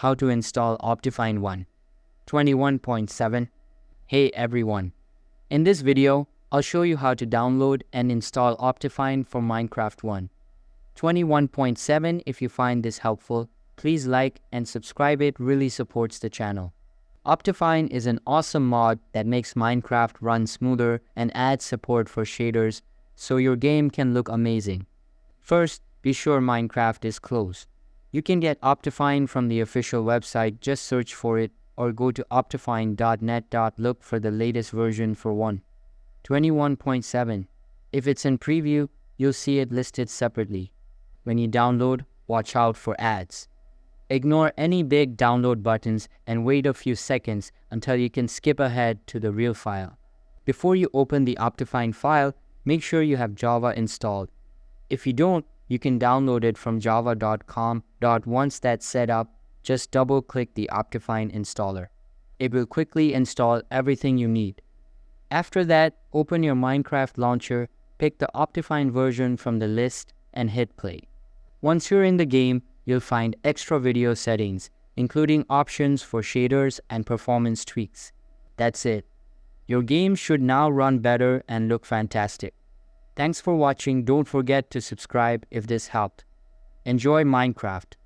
how to install OptiFine 1.21.7. Hey everyone, in this video, I'll show you how to download and install OptiFine for Minecraft 1.21.7. If you find this helpful, please like and subscribe, it really supports the channel. OptiFine is an awesome mod that makes Minecraft run smoother and adds support for shaders so your game can look amazing. First, be sure Minecraft is closed. You can get OptiFine from the official website, just search for it or go to optifine.net. Look for the latest version for 1.21.7. If it's in preview, you'll see it listed separately. When you download, watch out for ads. Ignore any big download buttons and wait a few seconds until you can skip ahead to the real file. Before you open the OptiFine file, make sure you have Java installed. If you don't, you can download it from java.com. Once that's set up, just double-click the OptiFine installer. It will quickly install everything you need. After that, open your Minecraft launcher, pick the OptiFine version from the list, and hit play. Once you're in the game, you'll find extra video settings, including options for shaders and performance tweaks. That's it. Your game should now run better and look fantastic. Thanks for watching. Don't forget to subscribe if this helped. Enjoy Minecraft.